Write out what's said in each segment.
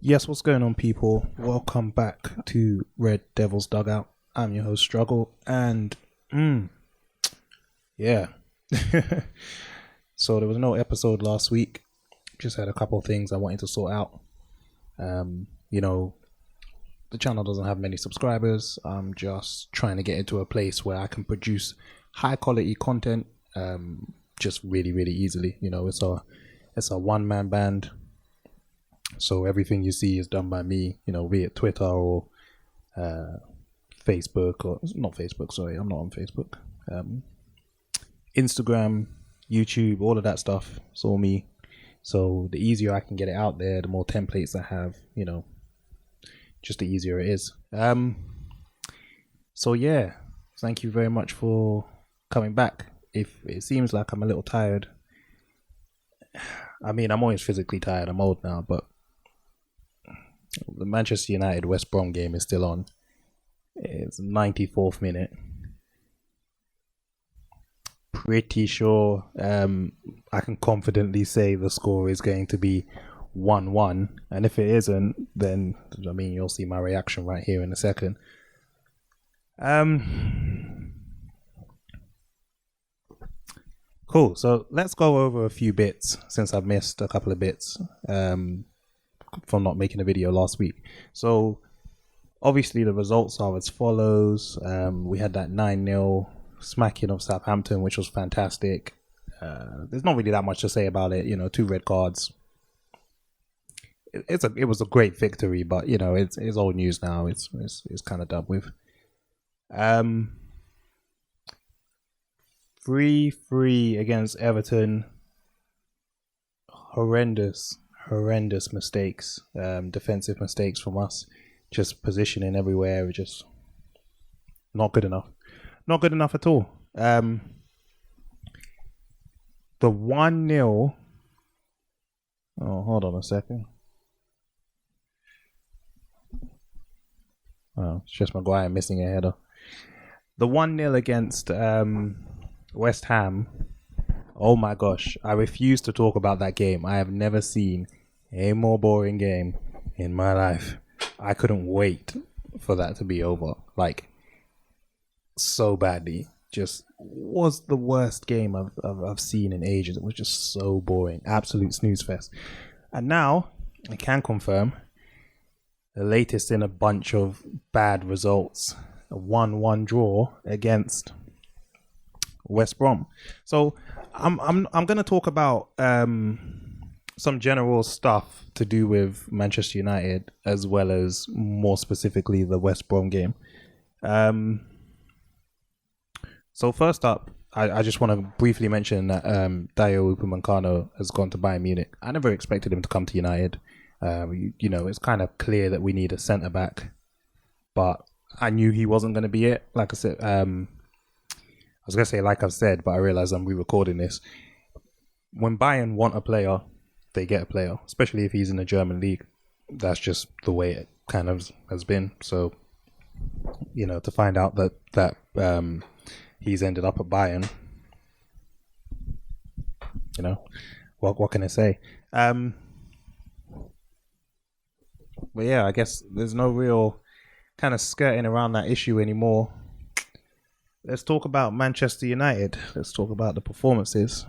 Yes, what's going on, people? Welcome back to Red Devil's Dugout. I'm your host, Struggle, and yeah. So there was no episode last week. Just had a couple of things I wanted to sort out. The channel doesn't have many subscribers. I'm just trying to get into a place where I can produce high quality content, just really, really easily. It's a one man band. So everything you see is done by me, be it Twitter or Facebook, or not Facebook, sorry, I'm not on Facebook. Instagram, YouTube, all of that stuff, it's all me. So the easier I can get it out there, the more templates I have, just the easier it is. So yeah, thank you very much for coming back. If it seems like I'm a little tired, I mean, I'm always physically tired, I'm old now, but the Manchester United West Brom game is still on. It's 94th minute. Pretty sure I can confidently say the score is going to be 1-1. And if it isn't, then you'll see my reaction right here in a second. Cool. So let's go over a few bits since I've missed a couple of bits from not making a video last week. So obviously the results are as follows. We had that 9-0 smacking of Southampton, which was fantastic. There's not really that much to say about it. 2 red cards. It was a great victory, but it's old news now. It's kind of done with. 3-3 against Everton. Horrendous mistakes, defensive mistakes from us, just positioning everywhere, just not good enough at all. The 1-0, hold on a second. It's just Maguire missing a header. The 1-0 against West Ham. Oh my gosh, I refuse to talk about that game. I have never seen a more boring game in my life. I couldn't wait for that to be over. Like, so badly. Just was the worst game I've seen in ages. It was just so boring. Absolute snooze fest. And now, I can confirm, the latest in a bunch of bad results. A 1-1 draw against West Brom. So I'm going to talk about some general stuff to do with Manchester United, as well as more specifically the West Brom game. So first up, I just want to briefly mention that Dayo Upamecano has gone to Bayern Munich. I never expected him to come to United. It's kind of clear that we need a centre back, but I knew he wasn't going to be it. Like I said, I was going to say, like I've said, but I realize I'm re-recording this. When Bayern want a player, they get a player, especially if he's in the German league. That's just the way it kind of has been. So, to find out that he's ended up at Bayern, what can I say? But yeah, I guess there's no real kind of skirting around that issue anymore. Let's talk about Manchester United. Let's talk about the performances.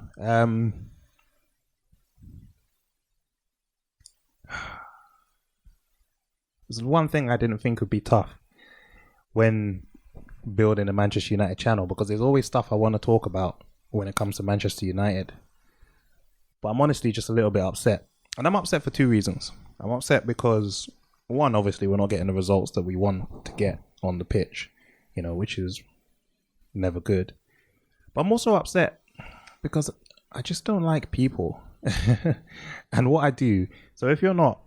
There's one thing I didn't think would be tough when building a Manchester United channel, because there's always stuff I want to talk about when it comes to Manchester United. But I'm honestly just a little bit upset. And I'm upset for 2 reasons. I'm upset because, one, obviously we're not getting the results that we want to get on the pitch, which is never good. But I'm also upset because I just don't like people. And what I do, so if you're not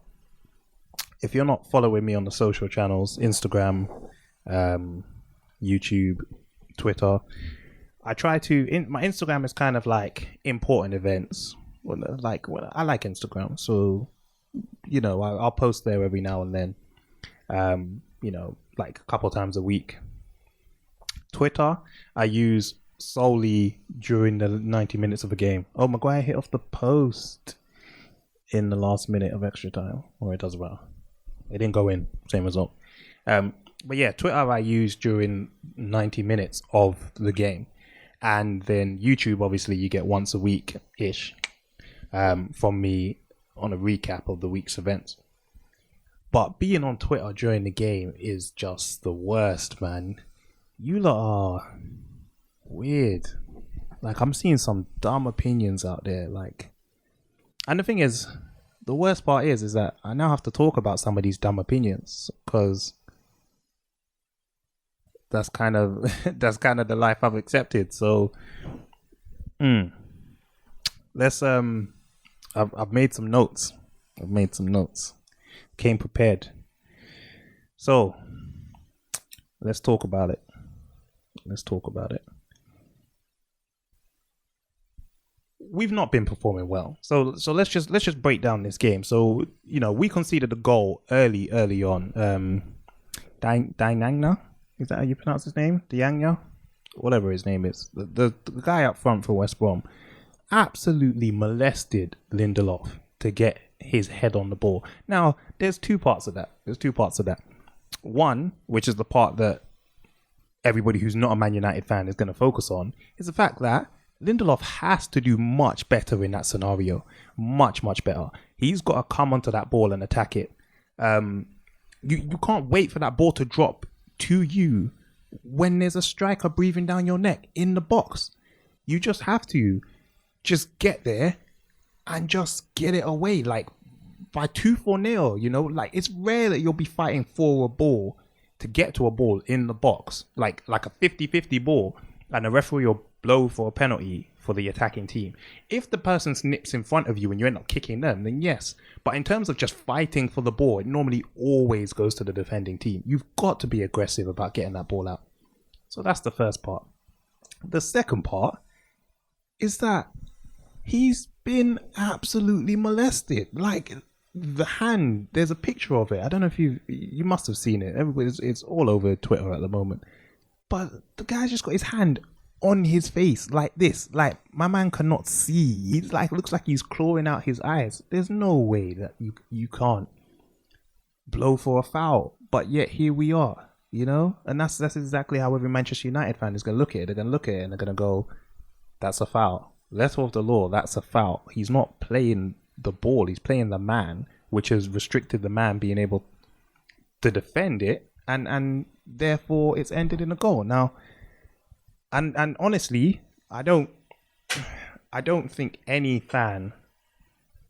following me on the social channels, Instagram, YouTube, Twitter, I try to, my Instagram is kind of like important events. I like Instagram, so I'll post there every now and then, like a couple times a week. Twitter, I use solely during the 90 minutes of a game. Oh, Maguire hit off the post in the last minute of extra time, or it doesn't matter. It didn't go in. Same result. But yeah, Twitter I used during 90 minutes of the game. And then YouTube, obviously, you get once a week ish from me on a recap of the week's events. But being on Twitter during the game is just the worst, man. You lot are weird. Like, I'm seeing some dumb opinions out there. Like, and the thing is, the worst part is that I now have to talk about some of these dumb opinions because that's kind of the life I've accepted. So, let's I've made some notes. Came prepared. So, let's talk about it. We've not been performing well. So let's just break down this game. So, we conceded a goal early on. Dangna? Is that how you pronounce his name? Diangna? Whatever his name is. The guy up front for West Brom absolutely molested Lindelof to get his head on the ball. Now, there's two parts of that. One, which is the part that everybody who's not a Man United fan is going to focus on, is the fact that Lindelof has to do much better in that scenario. Much, much better. He's got to come onto that ball and attack it. You can't wait for that ball to drop to you when there's a striker breathing down your neck in the box. You just have to just get there and just get it away, like by tooth or nail, like it's rare that you'll be fighting for a ball to get to a ball in the box, like a 50-50 ball, and the referee will blow for a penalty for the attacking team. If the person snips in front of you and you end up kicking them, then yes. But in terms of just fighting for the ball, it normally always goes to the defending team. You've got to be aggressive about getting that ball out. So that's the first part. The second part is that he's been absolutely molested. Like the hand, there's a picture of it. I don't know if you must have seen it. It's all over Twitter at the moment. But the guy's just got his hand on his face like this. Like, my man cannot see. He's like, looks like he's clawing out his eyes. There's no way that you can't blow for a foul. But yet here we are, And that's exactly how every Manchester United fan is going to look at it. They're going to look at it and they're going to go, that's a foul. Letter of the law, that's a foul. He's not playing the ball. He's playing the man, which has restricted the man being able to defend it. And therefore it's ended in a goal. Now, and honestly, I don't think any fan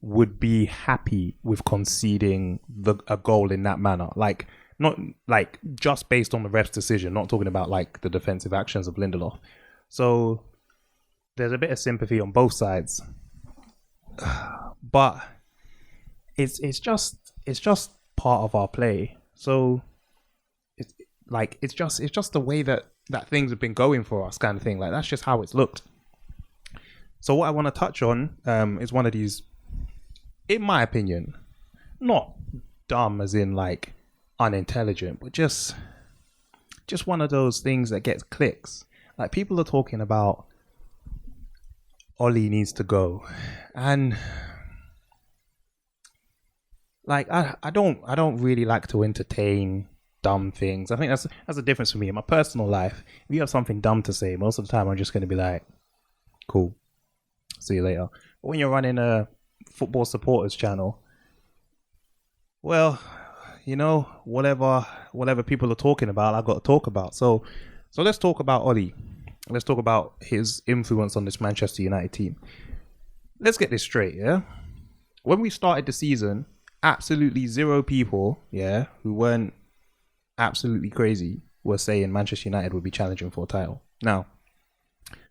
would be happy with conceding a goal in that manner. Like, not like just based on the ref's decision, not talking about like the defensive actions of Lindelof. So there's a bit of sympathy on both sides. But it's just part of our play. So it's just the way that things have been going for us, kind of thing. Like, that's just how it's looked. So what I want to touch on is one of these, in my opinion, not dumb as in like unintelligent, but just one of those things that gets clicks. Like, people are talking about Ollie needs to go, and like I don't really like to entertain dumb things. I think that's the difference for me in my personal life. If you have something dumb to say, most of the time I'm just going to be like, cool, see you later. But when you're running a football supporters channel, well, whatever people are talking about, I've got to talk about. So let's talk about Ollie. Let's talk about his influence on this Manchester United team. Let's get this straight, yeah? When we started the season, absolutely zero people, who weren't absolutely crazy, were saying Manchester United would be challenging for a title. Now,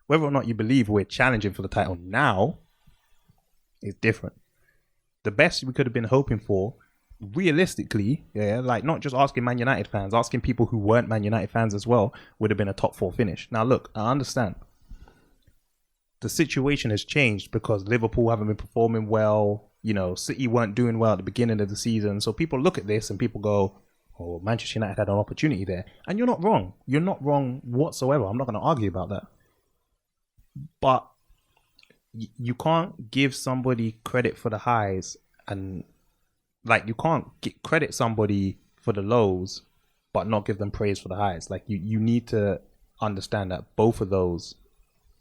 whether or not you believe we're challenging for the title now is different. The best we could have been hoping for, realistically, like not just asking Man United fans, asking people who weren't Man United fans as well, would have been a top 4 finish. Now look, I understand the situation has changed because Liverpool haven't been performing well. City weren't doing well at the beginning of the season. So people look at this and people go, oh, Manchester United had an opportunity there. And you're not wrong. You're not wrong whatsoever. I'm not going to argue about that. But you can't give somebody credit for the highs and like you can't credit somebody for the lows, but not give them praise for the highs. Like you need to understand that both of those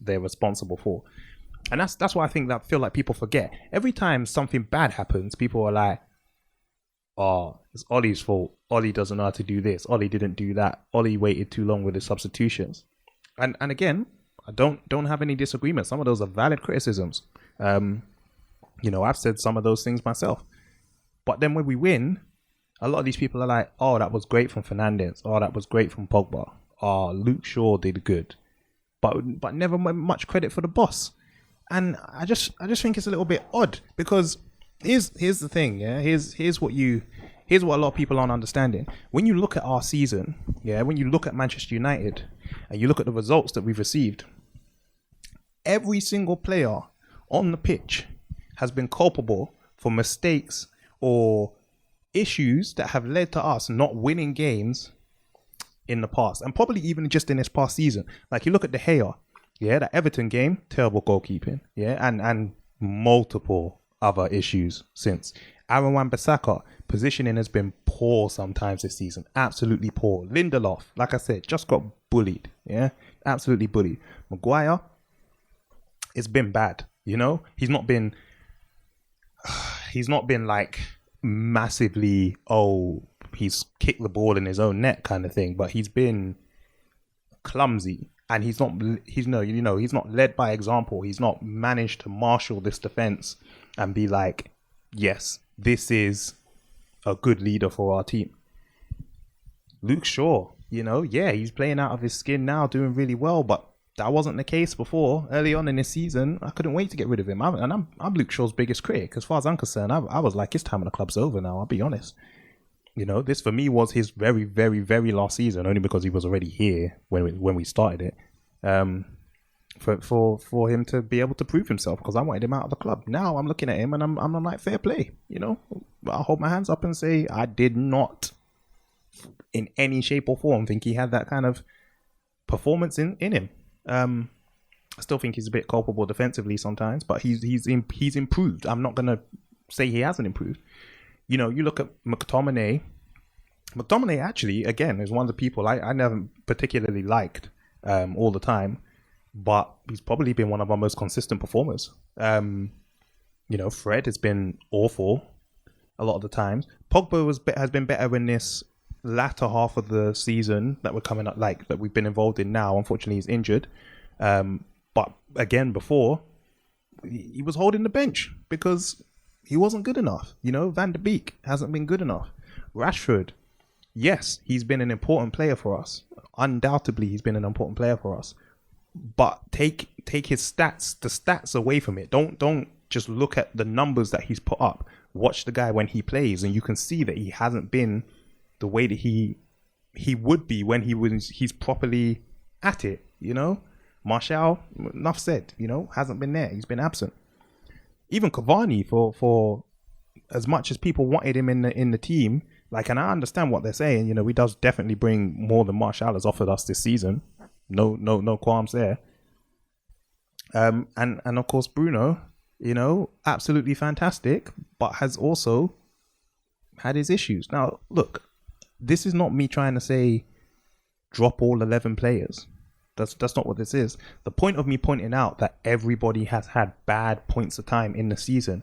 they're responsible for, and that's why I think that I feel like people forget every time something bad happens. People are like, "Oh, it's Ollie's fault. Ollie doesn't know how to do this. Ollie didn't do that. Ollie waited too long with his substitutions." And again, I don't have any disagreement. Some of those are valid criticisms. I've said some of those things myself. But then when we win, a lot of these people are like, "Oh, that was great from Fernandes. Oh, that was great from Pogba. Oh, Luke Shaw did good." But never much credit for the boss. And I just think it's a little bit odd, because here's the thing, yeah. Here's what a lot of people aren't understanding. When you look at our season, yeah, when you look at Manchester United and you look at the results that we've received, every single player on the pitch has been culpable for mistakes or issues that have led to us not winning games in the past, and probably even just in this past season. Like you look at De Gea, yeah, that Everton game, terrible goalkeeping, yeah, and multiple other issues since. Aaron Wan-Bissaka, positioning has been poor sometimes this season, absolutely poor. Lindelof, like I said, just got bullied, yeah, absolutely bullied. Maguire, it's been bad, he's not been like massively, he's kicked the ball in his own net kind of thing, but he's been clumsy, and he's not led by example. He's not managed to marshal this defense and be like, yes, this is a good leader for our team. Luke Shaw, he's playing out of his skin now, doing really well, but that wasn't the case before. Early on in this season, I couldn't wait to get rid of him. I'm Luke Shaw's biggest critic. As far as I'm concerned, I was like, his time in the club's over now, I'll be honest. This for me was his very, very, very last season, only because he was already here when we started it. For him to be able to prove himself, because I wanted him out of the club. Now I'm looking at him and I'm like, fair play. I'll hold my hands up and say I did not, in any shape or form, think he had that kind of performance in him. I still think he's a bit culpable defensively sometimes, but he's improved. I'm not gonna say he hasn't improved. You look at McTominay. McTominay actually, again, is one of the people I never particularly liked all the time, but he's probably been one of our most consistent performers. Fred has been awful a lot of the times. Pogba has been better in this latter half of the season that we're coming up, like that we've been involved in now. Unfortunately, he's injured. But again, before, he was holding the bench because he wasn't good enough. Van de Beek hasn't been good enough. Rashford, yes, he's been an important player for us. Undoubtedly, he's been an important player for us. But take his stats, the stats away from it. Don't just look at the numbers that he's put up. Watch the guy when he plays, and you can see that he hasn't been the way that he would be when he's properly at it. Martial, enough said. Hasn't been there. He's been absent. Even Cavani, for as much as people wanted him in the team, like, and I understand what they're saying. He does definitely bring more than Martial has offered us this season. No qualms there. And of course Bruno, absolutely fantastic, but has also had his issues. Now, look, this is not me trying to say drop all 11 players. That's not what this is. The point of me pointing out that everybody has had bad points of time in the season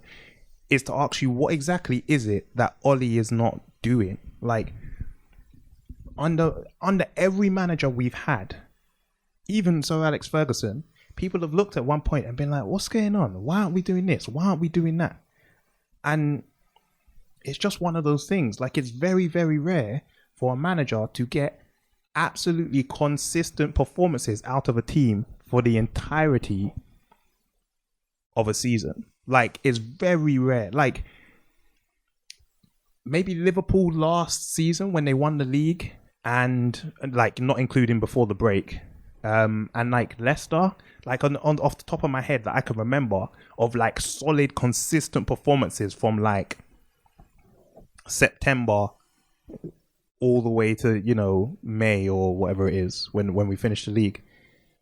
is to ask you, what exactly is it that Ollie is not doing? Like, under every manager we've had, even Sir Alex Ferguson, people have looked at one point and been like, what's going on? Why aren't we doing this? Why aren't we doing that? And it's just one of those things. Like, it's very, very rare for a manager to get absolutely consistent performances out of a team for the entirety of a season. Like, it's very rare. Like, maybe Liverpool last season when they won the league, and like not including before the break, and like Leicester, like on off the top of my head that I can remember of like solid consistent performances from like September all the way to May or whatever it is when we finish the league.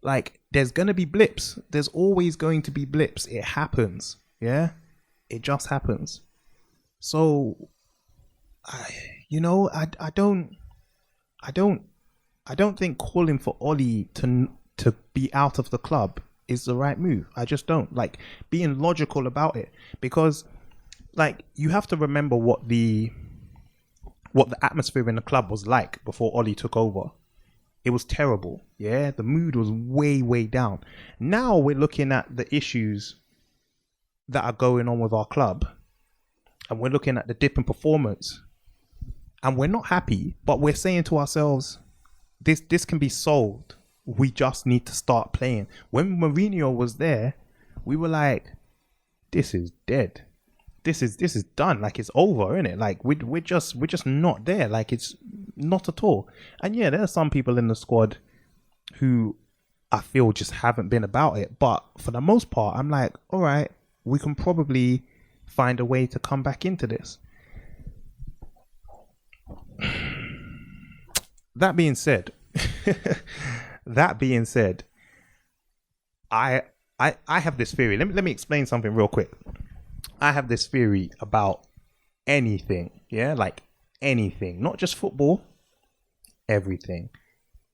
Like, there's gonna be blips. There's always going to be blips. It happens. Yeah, it just happens. So I don't I don't think calling for Ollie to be out of the club is the right move. I just don't like being logical about it, because like you have to remember what the atmosphere in the club was like before Ollie took over. It was terrible. Yeah, the mood was way down. Now we're looking at the issues that are going on with our club, and we're looking at the dip in performance, and we're not happy, but we're saying to ourselves, this can be solved. We just need to start playing. When Mourinho was there, we were like, this is dead. This is done. Like, it's over, isn't it? Like we're just not there. Like, it's not at all. And yeah, there are some people in the squad who I feel just haven't been about it. But for the most part, I'm like, all right, we can probably find a way to come back into this. That being said, I have this theory. Let me explain something real quick. I have this theory about anything, yeah, like anything, not just football, everything.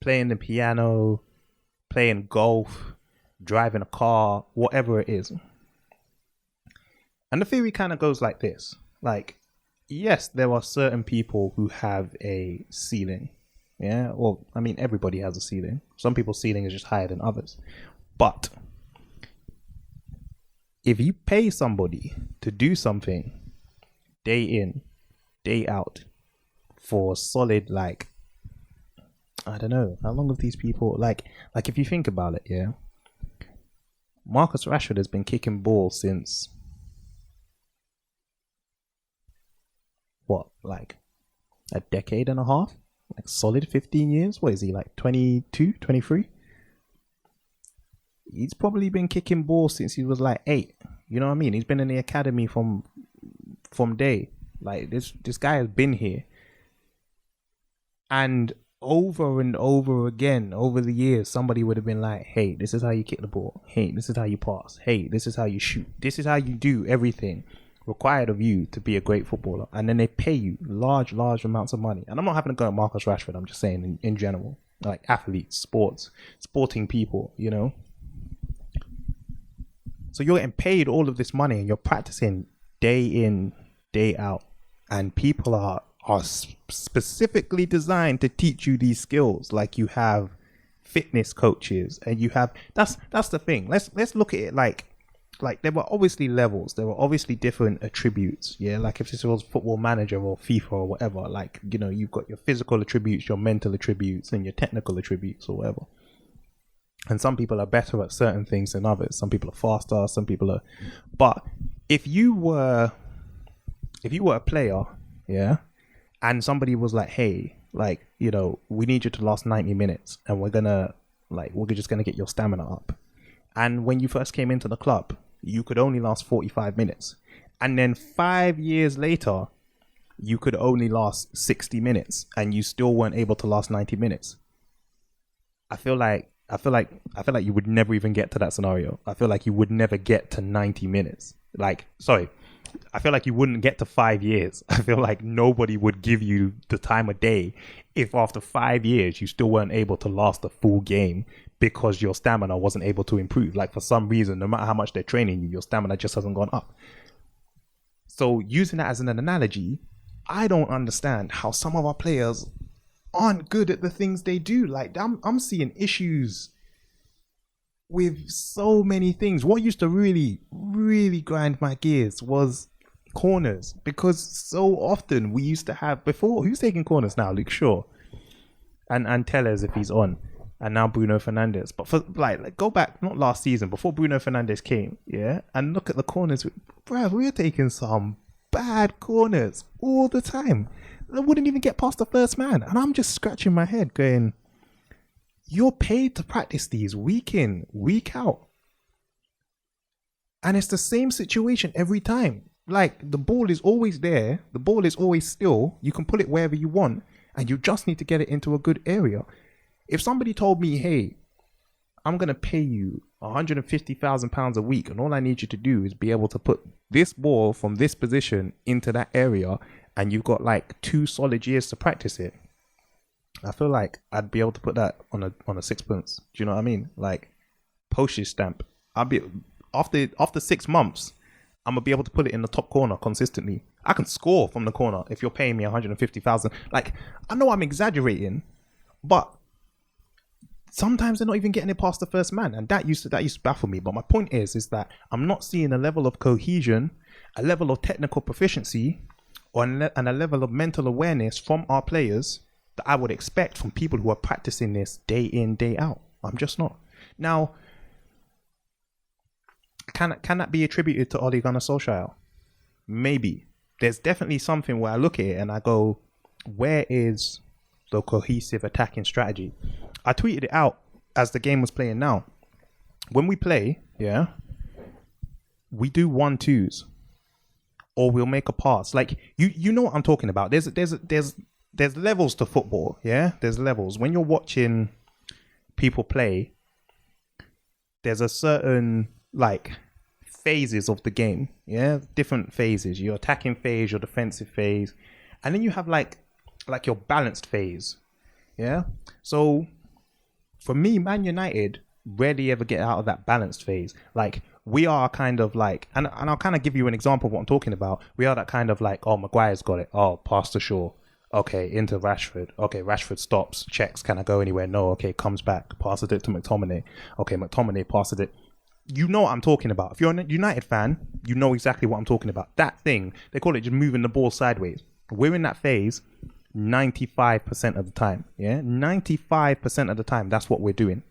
Playing the piano, playing golf, driving a car, whatever it is. And the theory kind of goes like this. Like, yes, there are certain people who have a ceiling. Yeah, well, I mean, everybody has a ceiling. Some people's ceiling is just higher than others. But if you pay somebody to do something day in, day out for solid, like, I don't know, how long have these people, like if you think about it, yeah, Marcus Rashford has been kicking ball since, what, like a decade and a half? Like solid 15 years? What is he, like 22, 23? He's probably been kicking ball since he was like 8. You know what I mean? He's been in the academy from day. Like this guy has been here. And over again, over the years, somebody would have been like, hey, this is how you kick the ball. Hey, this is how you pass. Hey, this is how you shoot. This is how you do everything required of you to be a great footballer. And then they pay you large amounts of money. And I'm not having to go at Marcus Rashford. I'm just saying in general, like athletes, sporting people, you know. So you're getting paid all of this money and you're practicing day in, day out. And people are specifically designed to teach you these skills. Like you have fitness coaches and you have, that's the thing. Let's look at it like there were obviously levels. There were obviously different attributes. Yeah. Like if this was Football Manager or FIFA or whatever, like, you know, you've got your physical attributes, your mental attributes and your technical attributes or whatever. And some people are better at certain things than others. Some people are faster. Some people are. But if you were a player, yeah, and somebody was like, "Hey, like, you know, we need you to last 90 minutes, and we're just gonna get your stamina up." And when you first came into the club, you could only last 45 minutes, and then 5 years later, you could only last 60 minutes, and you still weren't able to last 90 minutes. I feel like you would never even get to that scenario. I feel like you would never get to 90 minutes. I feel like you wouldn't get to 5 years. I feel like nobody would give you the time of day if after 5 years you still weren't able to last a full game because your stamina wasn't able to improve. Like for some reason, no matter how much they're training you, your stamina just hasn't gone up. So using that as an analogy, I don't understand how some of our players aren't good at the things they do. Like I'm seeing issues with so many things. What used to really grind my gears was corners, because so often we used to have before. Who's taking corners now? Luke Shaw and Tellers if he's on, and now Bruno Fernandes. But for like go back, not last season, before Bruno Fernandes came, yeah, and look at the corners. Bruv, we're taking some bad corners all the time. They wouldn't even get past the first man. And I'm just scratching my head going, you're paid to practice these week in, week out. And it's the same situation every time. Like the ball is always there. The ball is always still. You can put it wherever you want and you just need to get it into a good area. If somebody told me, hey, I'm going to pay you £150,000 a week and all I need you to do is be able to put this ball from this position into that area and you've got like 2 solid years to practice it, I feel like I'd be able to put that on a sixpence. Do you know what I mean? Like postage stamp. I'll be after 6 months, I'm gonna be able to put it in the top corner consistently. I can score from the corner if you're paying me 150,000. Like, I know I'm exaggerating, but sometimes they're not even getting it past the first man, and that used to baffle me. But my point is that I'm not seeing a level of cohesion, a level of technical proficiency, and a level of mental awareness from our players that I would expect from people who are practicing this day in, day out. I'm just not. Now, can that be attributed to Ole Gunnar Solskjaer? Maybe. There's definitely something where I look at it and I go, where is the cohesive attacking strategy? I tweeted it out as the game was playing now. When we play, we do 1-2s, or we'll make a pass. Like, you know what I'm talking about. There's levels to football, yeah? There's levels. When you're watching people play, there's a certain, like, phases of the game, yeah? Different phases. Your attacking phase, your defensive phase. And then you have, like your balanced phase, yeah? So, for me, Man United rarely ever get out of that balanced phase. Like, we are kind of like, and I'll kind of give you an example of what I'm talking about. We are that kind of like, oh, Maguire's got it. Oh, pass to Shaw. Okay, into Rashford. Okay, Rashford stops, checks. Can I go anywhere? No. Okay, comes back, passes it to McTominay. Okay, McTominay passes it. You know what I'm talking about. If you're a United fan, you know exactly what I'm talking about. That thing, they call it just moving the ball sideways. We're in that phase 95% of the time. Yeah, 95% of the time, that's what we're doing.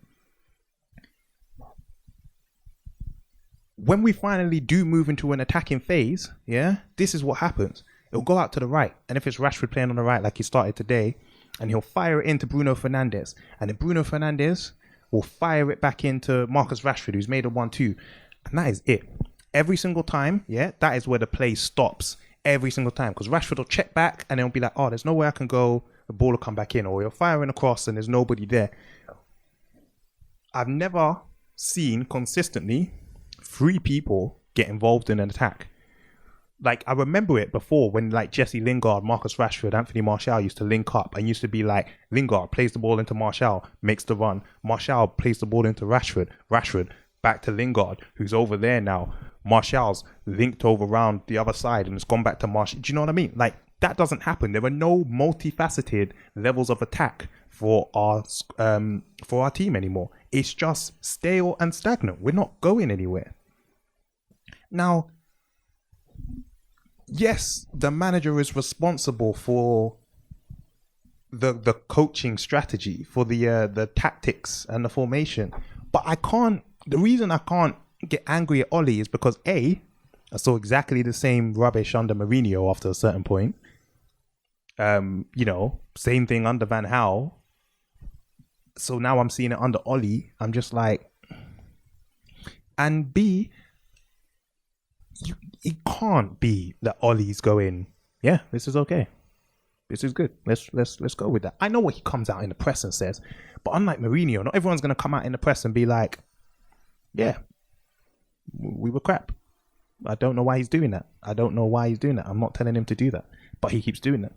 When we finally do move into an attacking phase, yeah, this is what happens. It'll go out to the right. And if it's Rashford playing on the right like he started today, and he'll fire it into Bruno Fernandes. And then Bruno Fernandes will fire it back into Marcus Rashford, who's made a 1-2. And that is it. Every single time, yeah, that is where the play stops. Every single time. Because Rashford will check back and it'll be like, oh, there's nowhere I can go. The ball will come back in. Or you're firing across and there's nobody there. I've never seen consistently 3 people get involved in an attack. Like, I remember it before when, like, Jesse Lingard, Marcus Rashford, Anthony Martial used to link up and used to be like, Lingard plays the ball into Martial, makes the run. Martial plays the ball into Rashford. Rashford back to Lingard, who's over there now. Martial's linked over around the other side and it's gone back to Martial. Do you know what I mean? Like, that doesn't happen. There are no multifaceted levels of attack for our team anymore. It's just stale and stagnant. We're not going anywhere. Now, yes, the manager is responsible for the coaching strategy, for the tactics and the formation. But the reason I can't get angry at Oli is because I saw exactly the same rubbish under Mourinho after a certain point. Same thing under Van Gaal. So now I'm seeing it under Oli. I'm just like, and B, it can't be that Ollie's going, yeah, this is okay. This is good. Let's go with that. I know what he comes out in the press and says, but unlike Mourinho, not everyone's going to come out in the press and be like, yeah, we were crap. I don't know why he's doing that. I'm not telling him to do that, but he keeps doing that.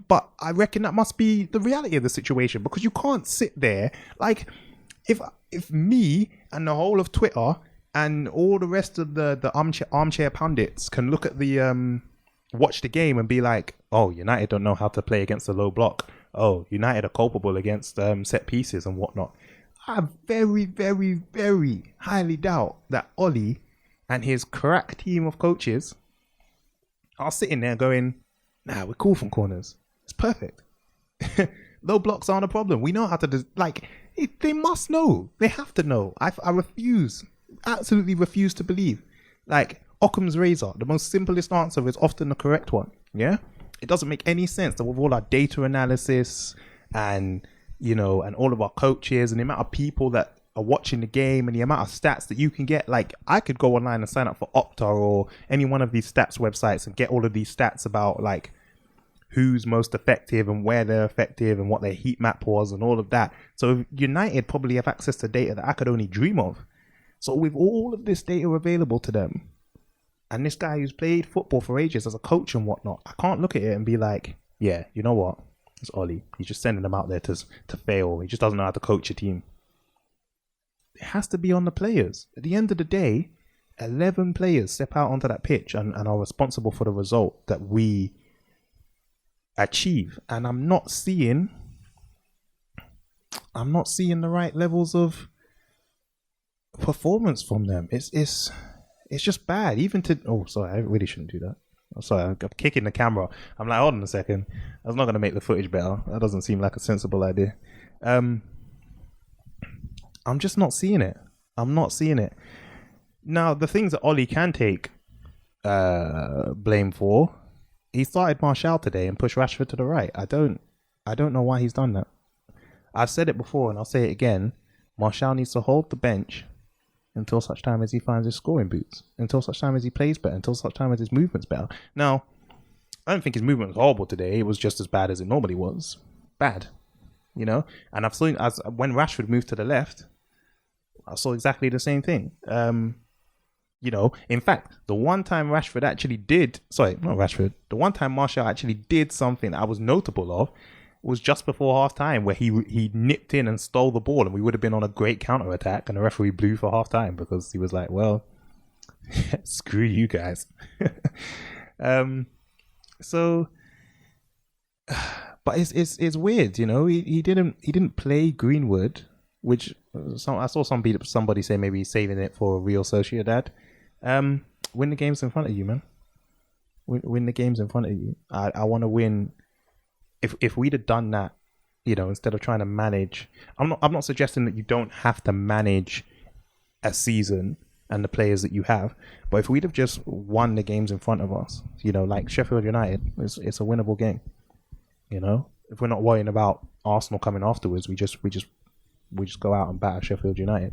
But I reckon that must be the reality of the situation, because you can't sit there like, if me and the whole of Twitter and all the rest of the armchair pundits can look at the watch the game and be like, oh, United don't know how to play against a low block. Oh, United are culpable against set pieces and whatnot. I very, very, very highly doubt that Oli and his crack team of coaches are sitting there going, nah, we're cool from corners. It's perfect. Low blocks aren't a problem. We know how to they must know. They have to know. I absolutely refuse to believe. Like, Occam's razor, the most simplest answer is often the correct one. Yeah? It doesn't make any sense that with all our data analysis and, and all of our coaches and the amount of people that are watching the game and the amount of stats that you can get, like, I could go online and sign up for Opta or any one of these stats websites and get all of these stats about, like, who's most effective and where they're effective and what their heat map was and all of that. So United probably have access to data that I could only dream of. So with all of this data available to them, And this guy who's played football for ages as a coach and whatnot, I can't look at it and be like, yeah, you know what? It's Ollie. He's just sending them out there to fail. He just doesn't know how to coach a team. It has to be on the players. At the end of the day, 11 players step out onto that pitch and are responsible for the result that we achieve. And I'm not seeing the right levels of performance from them. It's just bad. Even to sorry, I really shouldn't do that. I'm sorry, I'm kicking the camera. I'm like, hold on a second. That's not going to make the footage better. That doesn't seem like a sensible idea. I'm just not seeing it. I'm not seeing it. Now, the things that Ollie can take blame for, he started Martial today and pushed Rashford to the right. I don't know why he's done that. I've said it before and I'll say it again. Martial needs to hold the bench until such time as he finds his scoring boots, until such time as he plays better, until such time as his movement's better. Now, I don't think his movement was horrible today. It was just as bad as it normally was. Bad, you know? And I've seen, as when Rashford moved to the left, I saw exactly the same thing. You know, in fact, the one time Rashford actually did, sorry, not Rashford, the one time Martial actually did something that I was notable of was just before half time, where he nipped in and stole the ball, and we would have been on a great counter attack, and the referee blew for half time because he was like, well, screw you guys. So, but it's weird, you know. He didn't play Greenwood, which I saw somebody say maybe he's saving it for a Real Sociedad. Win the games in front of you, man. Win the games in front of you. I want to win. If we'd have done that, you know, instead of trying to manage, I'm not suggesting that you don't have to manage a season and the players that you have, but if we'd have just won the games in front of us, you know, like Sheffield United, it's a winnable game. You know, if we're not worrying about Arsenal coming afterwards, we just go out and batter Sheffield United.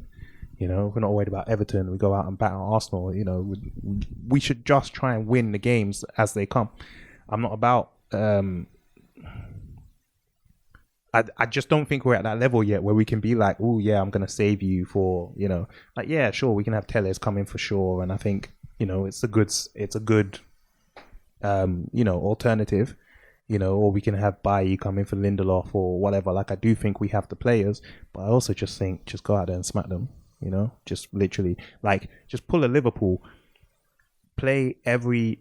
You know, if we're not worried about Everton, we go out and batter Arsenal. You know, we should just try and win the games as they come. I'm not about. I just don't think we're at that level yet where we can be like, oh yeah, I'm gonna save you for, you know, like, yeah, sure, we can have Telles come in for sure, and I think, you know, it's a good you know, alternative, you know, or we can have Bailly come in for Lindelof or whatever. Like, I do think we have the players, but I also just think just go out there and smack them, you know, just literally like just pull a Liverpool, play every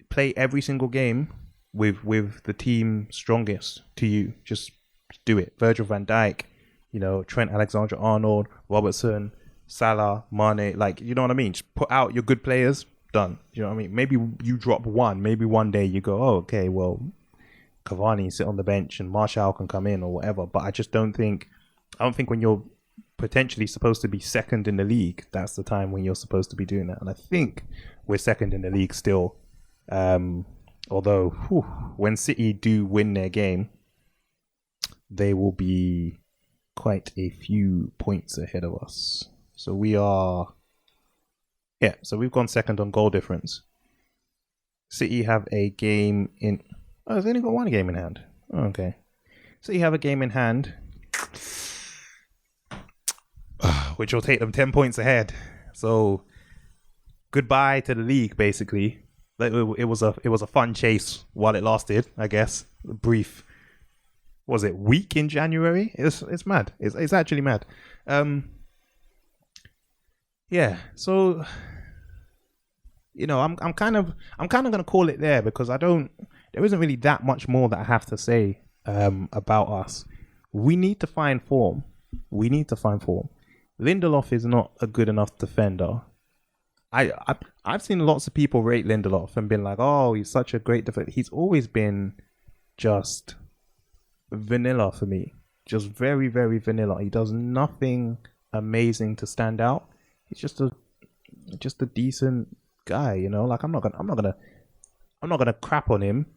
single game with the team strongest to you. Just do it. Virgil van Dijk, you know, Trent Alexander-Arnold, Robertson, Salah, Mane, like, you know what I mean? Just put out your good players, done. You know what I mean? Maybe you drop one, maybe one day you go, oh, okay, well, Cavani sit on the bench and Martial can come in or whatever. But I don't think when you're potentially supposed to be second in the league, that's the time when you're supposed to be doing that. And I think we're second in the league still. Although when City do win their game, they will be quite a few points ahead of us. So we've gone second on goal difference. City have a game in... Oh, they've only got one game in hand. Oh, okay. City have a game in hand, which will take them 10 points ahead. So goodbye to the league, basically. It was a fun chase while it lasted, I guess. A brief... Was it week in January? It's mad. It's actually mad. Yeah. So, you know, I'm kind of gonna call it there because there isn't really that much more that I have to say about us. We need to find form. Lindelof is not a good enough defender. I've seen lots of people rate Lindelof and been like, oh, he's such a great defender. He's always been just vanilla for me, just very, very vanilla. He does nothing amazing to stand out. He's just a decent guy, you know. Like, I'm not gonna crap on him.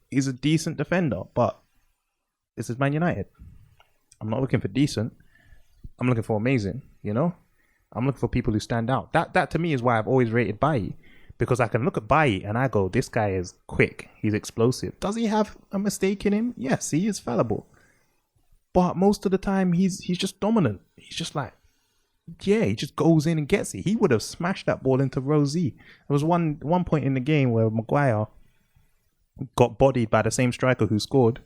He's a decent defender, but this is Man United. I'm not looking for decent. I'm looking for amazing, you know. I'm looking for people who stand out. That to me is why I've always rated Bailly. Because I can look at Bailly and I go, this guy is quick. He's explosive. Does he have a mistake in him? Yes, he is fallible. But most of the time, he's just dominant. He's just like, yeah, he just goes in and gets it. He would have smashed that ball into Rosie. There was one point in the game where Maguire got bodied by the same striker who scored,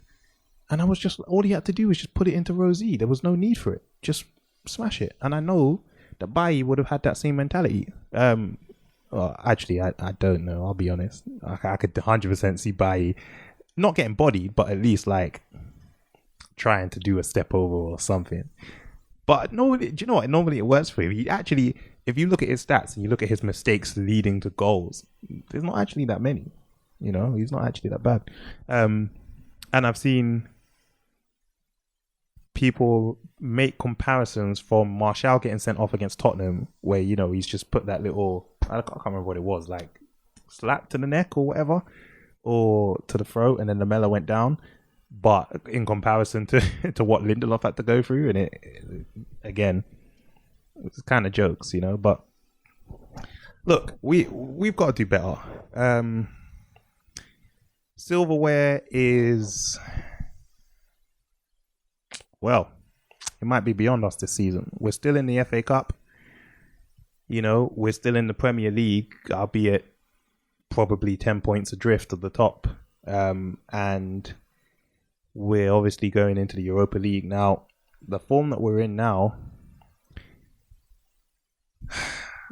and I was just, all he had to do was just put it into Rosie. There was no need for it. Just smash it. And I know that Bailly would have had that same mentality. Well, actually, I don't know. I'll be honest. I could 100% see Bailly not getting bodied, but at least like trying to do a step over or something. But normally, do you know what? Normally it works for him. He actually, if you look at his stats and you look at his mistakes leading to goals, there's not actually that many. You know, he's not actually that bad. And I've seen people make comparisons from Martial getting sent off against Tottenham, where, you know, he's just put that little, I can't remember what it was, like slap to the neck or whatever, or to the throat, and then the Lamella went down. But in comparison to what Lindelof had to go through, and it again, it's kind of jokes, you know. But look, we've got to do better. Silverware is, well, it might be beyond us this season. We're still in the FA Cup. You know, we're still in the Premier League, albeit probably 10 points adrift of the top. And we're obviously going into the Europa League. Now, the form that we're in now,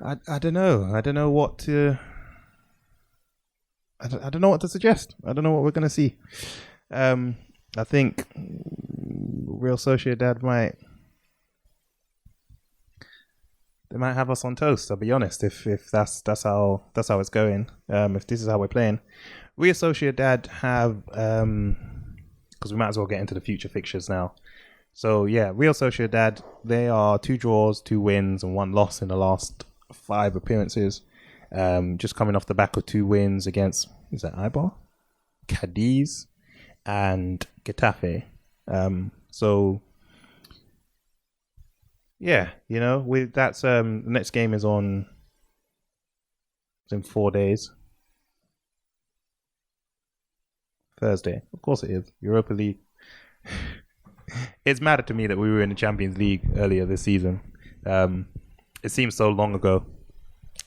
I don't know. I don't know what to... I don't know what to suggest. I don't know what we're going to see. I think Real Sociedad might have us on toast. I'll be honest. If that's how it's going. If this is how we're playing, Real Sociedad have because we might as well get into the future fixtures now. So yeah, Real Sociedad, they are 2 draws, 2 wins, and 1 loss in the last 5 appearances. Just coming off the back of 2 wins against, is that Eibar, Cadiz, and Getafe. So yeah, you know, with that's the next game is in 4 days. Thursday, of course it is. Europa League. It's mad to me that we were in the Champions League earlier this season. It seems so long ago.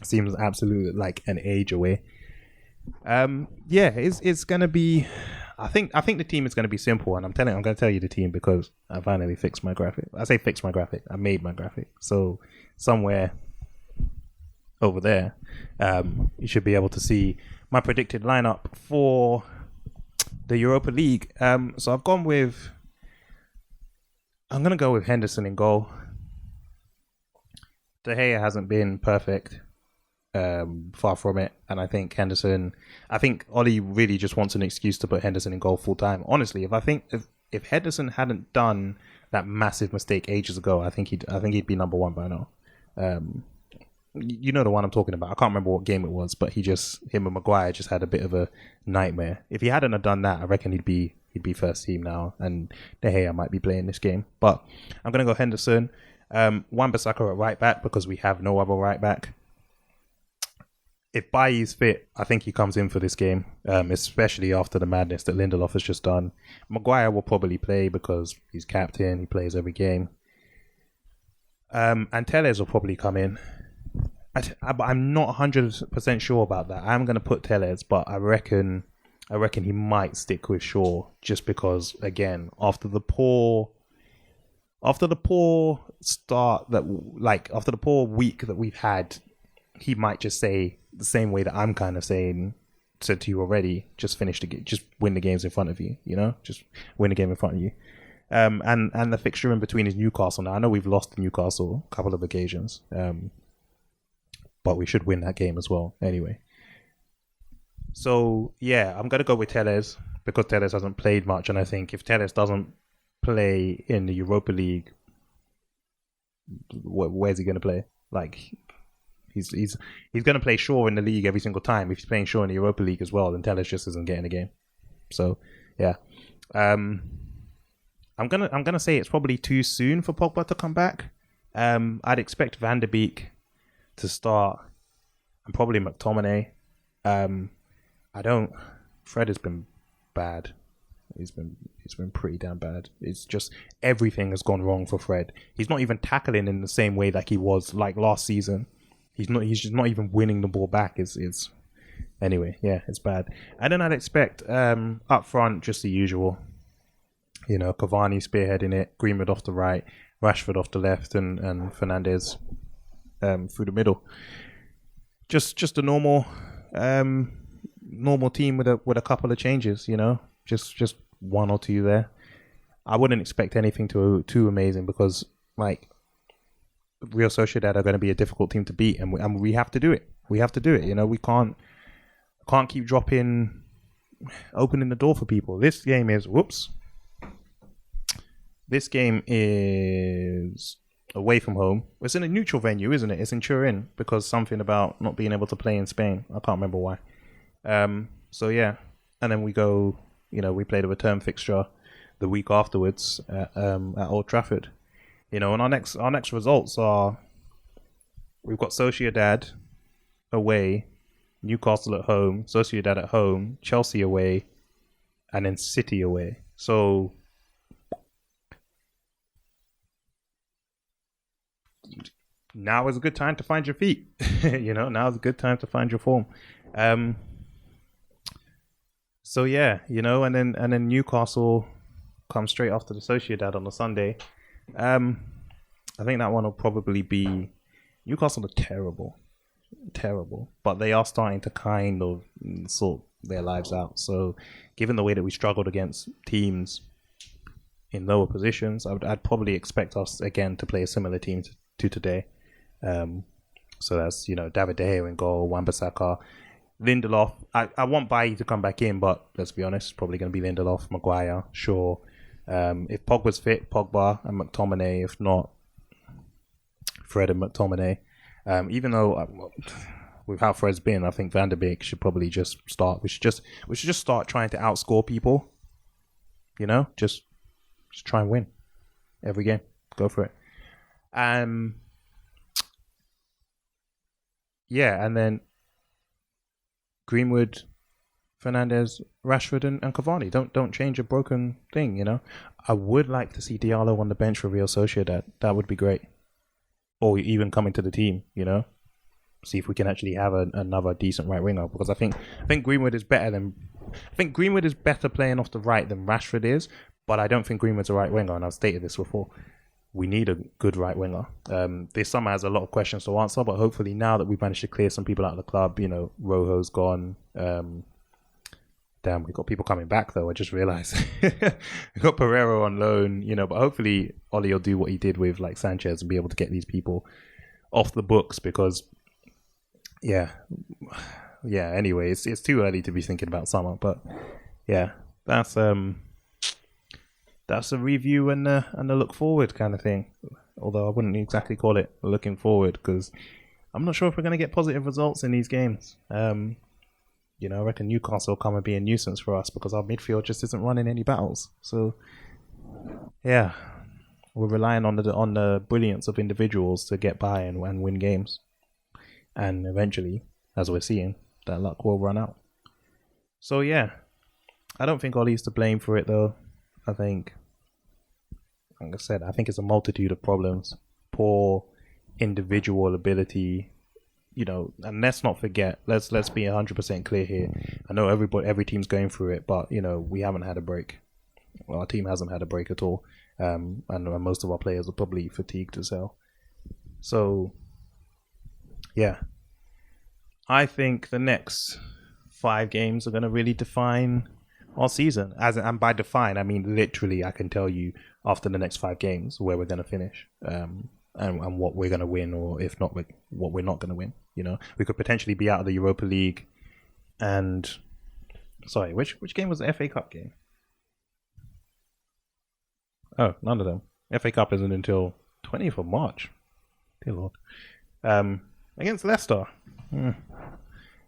It seems absolutely like an age away. Yeah, it's gonna be. I think the team is gonna be simple, and I'm going to tell you the team because I finally fixed my graphic. I say fixed my graphic. I made my graphic. So somewhere over there, you should be able to see my predicted lineup for the Europa League. So I'm gonna go with Henderson in goal. De Gea hasn't been perfect, far from it, and I think Ollie really just wants an excuse to put Henderson in goal full time. Honestly, if Henderson hadn't done that massive mistake ages ago, I think he'd be number 1 by now. You know the one I'm talking about. I can't remember what game it was, but him and Maguire just had a bit of a nightmare. If he hadn't have done that, I reckon he'd be first team now, and De Gea might be playing this game. But I'm gonna go Henderson, Wan-Bissaka at right back because we have no other right back. If Bailly's fit, I think he comes in for this game, especially after the madness that Lindelof has just done. Maguire will probably play because he's captain. He plays every game. And Telles will probably come in. I'm not 100% sure about that. I'm going to put Telles, but I reckon he might stick with Shaw just because, again, after the poor start after the poor week that we've had, he might just say the same way that I'm kind of said to you already, just finish the game, just win the games in front of you, you know, just win the game in front of you. And the fixture in between is Newcastle. Now I know we've lost to Newcastle a couple of occasions, but we should win that game as well anyway. So yeah, I'm gonna go with Telles because Telles hasn't played much, and I think if Telles doesn't play in the Europa League, where's he gonna play? Like he's gonna play Shaw in the league every single time. If he's playing Shaw in the Europa League as well, then Telles just isn't getting a game. So yeah, I'm gonna say it's probably too soon for Pogba to come back. I'd expect Van der Beek to start, and probably McTominay. Fred has been bad. He's been pretty damn bad. It's just everything has gone wrong for Fred. He's not even tackling in the same way that he was like last season. He's just not even winning the ball back. It's anyway, yeah, it's bad. And then I'd expect up front just the usual. You know, Cavani spearheading it, Greenwood off the right, Rashford off the left, and Fernandez through the middle. Just a normal team with a couple of changes. You know, just one or two there. I wouldn't expect anything too amazing because like Real Sociedad are going to be a difficult team to beat, and we have to do it. We have to do it. You know, we can't keep opening the door for people. This game is away from home. It's in a neutral venue, isn't it? It's in Turin because something about not being able to play in Spain. I can't remember why. So yeah, and then we go. You know, we play the return fixture the week afterwards at Old Trafford. You know, and our next results are we've got Sociedad away, Newcastle at home, Sociedad at home, Chelsea away, and then City away. So now is a good time to find your feet. You know, now is a good time to find your form. So yeah, you know, and then Newcastle comes straight after the Sociedad on the Sunday. I think that one will probably be Newcastle are terrible, but they are starting to kind of sort their lives out. So given the way that we struggled against teams in lower positions, I'd probably expect us again to play a similar team to today. So that's, you know, David De Gea in goal, Wan-Bissaka, Lindelof. I want Bailly to come back in, but let's be honest, it's probably going to be Lindelof, Maguire, Shaw. If Pogba's fit, Pogba and McTominay. If not, Fred and McTominay. Even though with how Fred's been, I think Van der Beek should probably just start. We should just start trying to outscore people. You know, just try and win every game. Go for it. Yeah, and then Greenwood, Fernandez, Rashford, and Cavani. Don't change a broken thing, you know. I would like to see Diallo on the bench for Real Sociedad. That would be great. Or even coming to the team, you know. See if we can actually have another decent right winger, because I think Greenwood is better playing off the right than Rashford is, but I don't think Greenwood's a right winger, and I've stated this before. We need a good right winger. This summer has a lot of questions to answer, but hopefully now that we've managed to clear some people out of the club, you know, Rojo's gone. Damn, we've got people coming back though. I just realised we got Pereira on loan, you know, but hopefully Oli will do what he did with like Sanchez and be able to get these people off the books, because yeah. Anyway, it's too early to be thinking about summer, but yeah, that's a review and a look forward kind of thing. Although I wouldn't exactly call it looking forward, because I'm not sure if we're going to get positive results in these games. You know, I reckon Newcastle will come and be a nuisance for us because our midfield just isn't running any battles. So yeah, we're relying on the brilliance of individuals to get by and win games. And eventually, as we're seeing, that luck will run out. So yeah, I don't think Ollie's to blame for it though. I think, like I said, I think it's a multitude of problems. Poor individual ability, you know, and let's not forget, let's be 100% clear here. I know every team's going through it, but, you know, we haven't had a break. Well, our team hasn't had a break at all. And most of our players are probably fatigued as hell. So, yeah. I think the next 5 games are going to really define our season. And by define, I mean literally, I can tell you after the next 5 games where we're going to finish, and what we're going to win, or if not, what we're not going to win. You know, we could potentially be out of the Europa League. And sorry, which game was the FA Cup game? Oh, none of them. FA Cup isn't until 20th of March. Dear Lord. Against Leicester.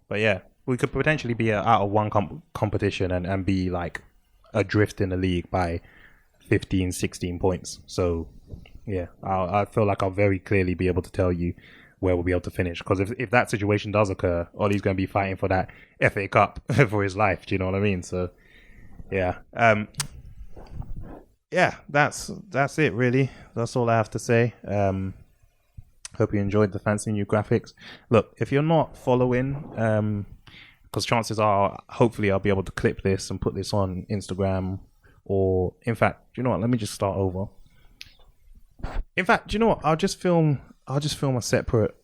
But yeah, we could potentially be out of one competition and be like adrift in the league by 15, 16 points. So yeah, I feel like I'll very clearly be able to tell you where we'll be able to finish. Because if that situation does occur, Ollie's going to be fighting for that FA Cup for his life. Do you know what I mean? So Yeah. Yeah, that's it really. That's all I have to say. Hope you enjoyed the fancy new graphics. Look, if you're not following, because chances are, hopefully, I'll be able to clip this and put this on Instagram, or in fact, do you know what? Let me just start over. In fact, do you know what? I'll just film a separate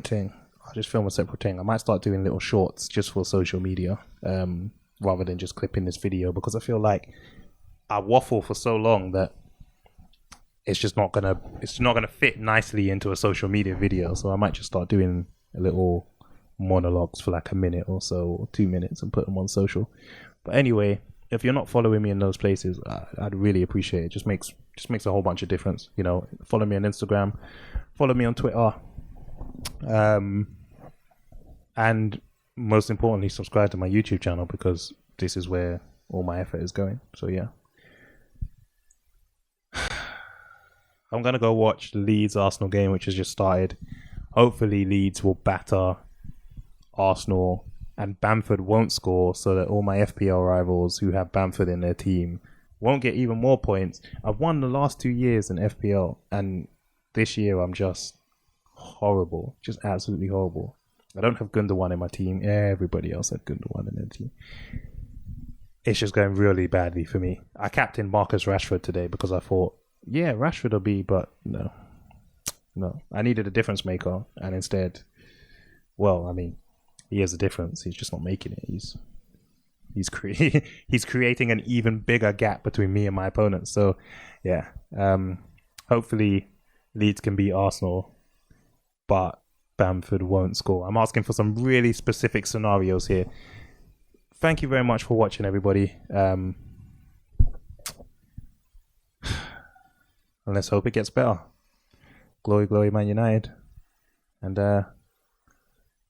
thing. I'll just film a separate thing. I might start doing little shorts just for social media, rather than just clipping this video, because I feel like I waffle for so long that it's not gonna fit nicely into a social media video. So I might just start doing a little monologues for like a minute or so, or 2 minutes, and put them on social. But anyway, if you're not following me in those places, I'd really appreciate it. It just makes a whole bunch of difference. You know, follow me on Instagram, follow me on Twitter, and most importantly, subscribe to my YouTube channel, because this is where all my effort is going. So yeah. I'm going to go watch the Leeds Arsenal game, which has just started. Hopefully Leeds will batter Arsenal and Bamford won't score, so that all my FPL rivals who have Bamford in their team won't get even more points. I've won the last 2 years in FPL, and this year I'm just horrible. Just absolutely horrible. I don't have Gundogan in my team. Everybody else had Gundogan in their team. It's just going really badly for me. I captained Marcus Rashford today because I thought, yeah, Rashford will be, but no. I needed a difference maker, and instead, well, I mean, he has a difference. He's just not making it. He's creating an even bigger gap between me and my opponents. So, yeah, hopefully Leeds can beat Arsenal, but Bamford won't score. I'm asking for some really specific scenarios here. Thank you very much for watching, everybody. And let's hope it gets better. Glory, glory, Man United. And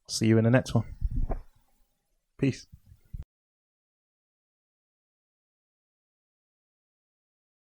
see you in the next one. Peace.